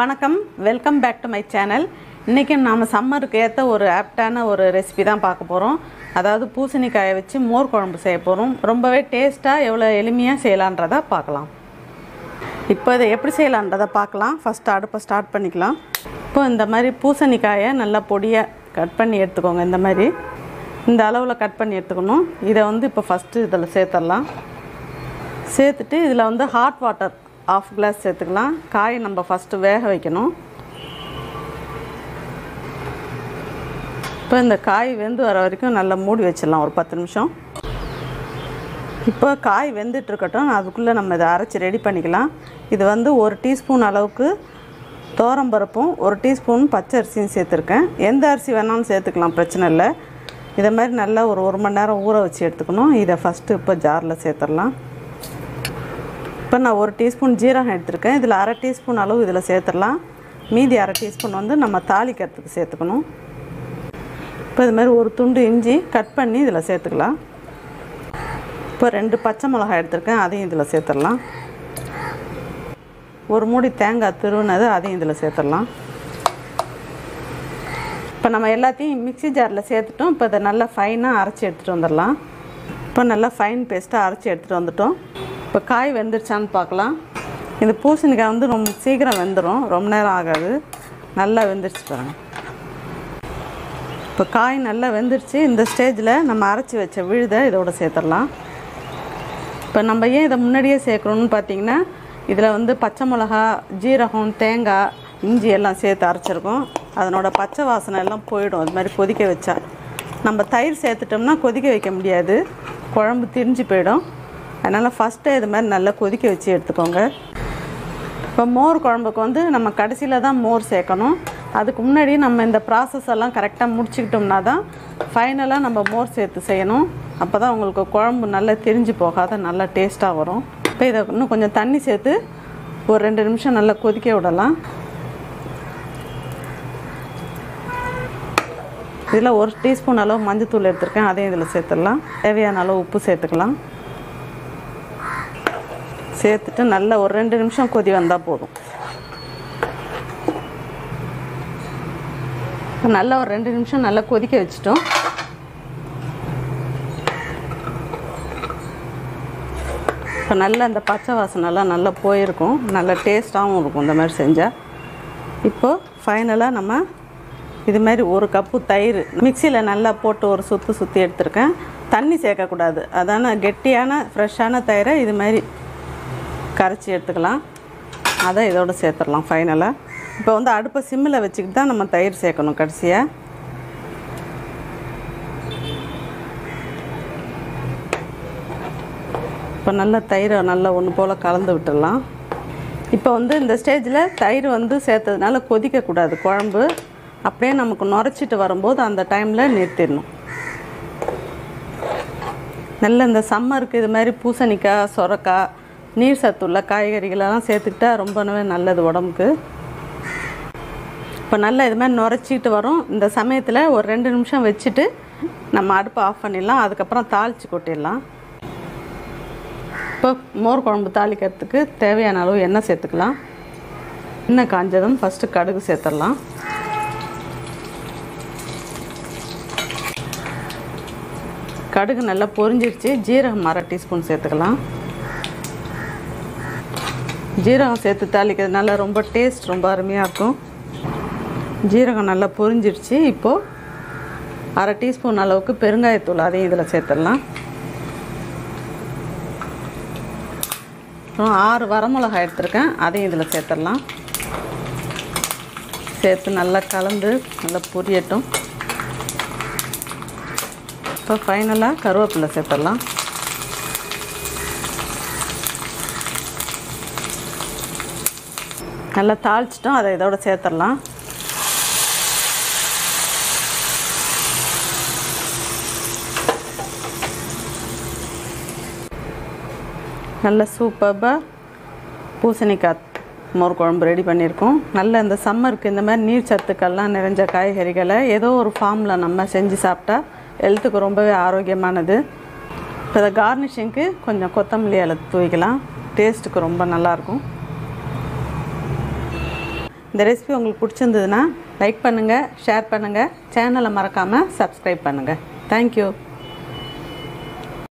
வணக்கம் welcome back to my channel. இன்றைக்கி நாம் சம்மருக்கு ஏற்ற ஒரு ஆப்டான ஒரு ரெசிபி தான் பார்க்க போகிறோம். அதாவது பூசணிக்காயை வச்சு மோர் குழம்பு செய்ய போகிறோம். ரொம்பவே டேஸ்ட்டாக எவ்வளோ எளிமையாக செய்யலான்றதை பார்க்கலாம். இப்போ இதை எப்படி செய்யலான்றதை பார்க்கலாம். ஃபஸ்ட்டு அடுப்பை ஸ்டார்ட் பண்ணிக்கலாம். இப்போ இந்த மாதிரி பூசணிக்காயை நல்லா பொடியாக கட் பண்ணி எடுத்துக்கோங்க. இந்த அளவில் கட் பண்ணி எடுத்துக்கணும். இதை இப்போ ஃபஸ்ட்டு இதில் சேர்த்துடலாம். சேர்த்துட்டு இதில் ஹாட் வாட்டர் ½ கிளாஸ் சேர்த்துக்கலாம். காயை நம்ம ஃபஸ்ட்டு வேக வைக்கணும். இப்போ இந்த காய் வெந்து வர வரைக்கும் நல்லா மூடி வச்சிடலாம் ஒரு 10 நிமிஷம். இப்போ காய் வெந்துட்டுருக்கட்டும். அதுக்குள்ளே நம்ம இதை அரைச்சி ரெடி பண்ணிக்கலாம். இது 1 டீஸ்பூன் அளவுக்கு துவரம்பருப்பும் 1 டீஸ்பூன் பச்சை அரிசியும் சேர்த்துருக்கேன். எந்த அரிசி வேணாலும் சேர்த்துக்கலாம், பிரச்சனை இல்லை. இதை மாதிரி நல்லா ஒரு மணி நேரம் ஊற வச்சு எடுத்துக்கணும். இதை ஃபஸ்ட்டு இப்போ ஜாரில் சேர்த்துடலாம். இப்போ நான் 1 டீஸ்பூன் ஜீரகம் எடுத்துருக்கேன். இதில் அரை டீஸ்பூன் அளவு இதில் சேர்த்துடலாம். மீதி அரை டீஸ்பூன் நம்ம தாளிக்கிறதுக்கு சேர்த்துக்கணும். இப்போ இது மாதிரி ஒரு துண்டு இஞ்சி கட் பண்ணி இதில் சேர்த்துக்கலாம். இப்போ 2 பச்சை மிளகாய் எடுத்துருக்கேன், அதையும் இதில் சேர்த்துடலாம். ஒரு மூடி தேங்காய் துருவினது அதையும் இதில் சேர்த்துடலாம். இப்போ நம்ம எல்லாத்தையும் மிக்ஸி ஜாரில் சேர்த்துட்டோம். இப்போ இதை நல்லா ஃபைனாக அரைச்சி எடுத்துகிட்டு வந்துடலாம். இப்போ நல்லா ஃபைன் பேஸ்ட்டாக அரைச்சி எடுத்துகிட்டு வந்துட்டோம். இப்போ காய் வெந்துருச்சான்னு பார்க்கலாம். இந்த பூசணிக்காய் ரொம்ப சீக்கிரம் வெந்துடும், ரொம்ப நேரம் ஆகாது. நல்லா வெந்துருச்சு பாருங்கள். இப்போ காய் நல்லா வெந்துருச்சு. இந்த ஸ்டேஜில் நம்ம அரைச்சி வச்ச விழுதை இதோட சேர்த்துடலாம். இப்போ நம்ம ஏன் இதை முன்னாடியே சேர்க்குறோன்னு பார்த்தீங்கன்னா, இதில் பச்சை மிளகா, ஜீரகம், தேங்காய், இஞ்சி எல்லாம் சேர்த்து அரைச்சிருக்கோம். அதனோட பச்சை வாசனை எல்லாம் போயிடும். அது மாதிரி கொதிக்க வச்சா. நம்ம தயிர் சேர்த்துட்டோம்னா கொதிக்க வைக்க முடியாது, குழம்பு திரிஞ்சு போயிடும். அதனால் ஃபஸ்ட்டு இது மாதிரி நல்லா கொதிக்க வச்சு எடுத்துக்கோங்க. இப்போ மோர் குழம்புக்கு நம்ம கடைசியில் தான் மோர் சேர்க்கணும். அதுக்கு முன்னாடி நம்ம இந்த ப்ராசஸ் எல்லாம் கரெக்டாக முடிச்சுக்கிட்டோம்னா தான் ஃபைனலாக நம்ம மோர் சேர்த்து செய்யணும். அப்போ தான் உங்களுக்கு குழம்பு நல்லா திரிஞ்சு போகாத நல்லா டேஸ்ட்டாக வரும். இப்போ இதை இன்னும் கொஞ்சம் தண்ணி சேர்த்து ஒரு 2 நிமிஷம் நல்லா கொதிக்க விடலாம். இதில் 1 டீஸ்பூன் அளவு மஞ்சத்தூள் எடுத்துருக்கேன், அதையும் இதில் சேர்த்துடலாம். தேவையான அளவு உப்பு சேர்த்துக்கலாம். சேர்த்துட்டு நல்லா ஒரு 2 நிமிஷம் கொதி வந்தால் போதும். நல்லா ஒரு 2 நிமிஷம் நல்லா கொதிக்க வச்சிட்டோம். இப்போ நல்லா அந்த பச்சை வாசனைலாம் நல்லா போயிருக்கும், நல்லா டேஸ்ட்டாகவும் இருக்கும் இந்த மாதிரி செஞ்சால். இப்போது ஃபைனலாக நம்ம இது மாதிரி 1 கப்பு தயிர் மிக்சியில் நல்லா போட்டு ஒரு சுற்றி எடுத்துருக்கேன். தண்ணி சேர்க்கக்கூடாது. அதான கெட்டியான ஃப்ரெஷ்ஷான தயிரை இது மாதிரி கரைச்சி எடுத்துக்கலாம். அதை இதோடு சேர்த்துடலாம் ஃபைனலாக. இப்போ அடுப்பை சிம்மில் வச்சுக்கிட்டு தான் நம்ம தயிர் சேர்க்கணும் கடைசியாக. இப்போ நல்லா தயிரை நல்லா ஒன்று போல் கலந்து விட்டுடலாம். இப்போ இந்த ஸ்டேஜில் தயிர் சேர்த்ததுனால கொதிக்கக்கூடாது குழம்பு. அப்படியே நமக்கு நுரைச்சிட்டு வரும்போது அந்த டைமில் நிறுத்திடணும். நல்ல இந்த சம்மருக்கு இது மாதிரி பூசணிக்காய், சொரக்காய், நீர் சத்துள்ள காய்கறிகளெல்லாம் சேர்த்துக்கிட்டா ரொம்பவே நல்லது உடம்புக்கு. இப்போ நல்லா இது மாதிரி நுரைச்சிக்கிட்டு வரும். இந்த சமயத்தில் ஒரு 2 நிமிஷம் வச்சுட்டு நம்ம அடுப்பை ஆஃப் பண்ணிடலாம். அதுக்கப்புறம் தாளித்து கொட்டிடலாம். இப்போ மோர் குழம்பு தாளிக்கிறதுக்கு தேவையான அளவு எண்ணெய் சேர்த்துக்கலாம். எண்ணெய் காஞ்சதும் ஃபஸ்ட்டு கடுகு சேர்த்துடலாம். கடுகு நல்லா பொரிஞ்சிடுச்சு. ஜீரகம் அரை டீஸ்பூன் சேர்த்துக்கலாம். ஜீரகம் சேர்த்து தாளிக்கிறதுனால ரொம்ப டேஸ்ட் ரொம்ப அருமையாக இருக்கும். ஜீரகம் நல்லா பொரிஞ்சிடுச்சு. இப்போது அரை டீஸ்பூன் அளவுக்கு பெருங்காயத்தூள் அதையும் இதில் சேர்த்துடலாம். அப்புறம் 6 வரமிளகாய் எடுத்துருக்கேன், அதையும் இதில் சேர்த்துடலாம். சேர்த்து நல்லா கலந்து நல்லா பொரியட்டும். இப்போ ஃபைனலாக கருவேப்பிலை சேர்த்துடலாம். நல்லா தாளிச்சிட்டோம், அதை இதோட சேர்த்துடலாம். நல்ல சூப்பராக பூசணிக்காய் மோர் குழம்பு ரெடி பண்ணியிருக்கோம். நல்ல இந்த சம்மருக்கு இந்த மாதிரி நீர் சத்துக்கள்லாம் நிறைஞ்ச காய்கறிகளை ஏதோ ஒரு ஃபார்மில் நம்ம செஞ்சு சாப்பிட்டா ஹெல்த்துக்கு ரொம்பவே ஆரோக்கியமானது. இப்போ இதை கார்னிஷிங்க்கு கொஞ்சம் கொத்தமல்லி இலை தூவிக்கலாம். டேஸ்ட்டுக்கு ரொம்ப நல்லாயிருக்கும். இந்த ரெசிபி உங்களுக்கு பிடிச்சிருந்ததுன்னா லைக் பண்ணுங்கள், ஷேர் பண்ணுங்கள், சேனலை மறக்காமல் சப்ஸ்கிரைப் பண்ணுங்கள். தேங்க்யூ.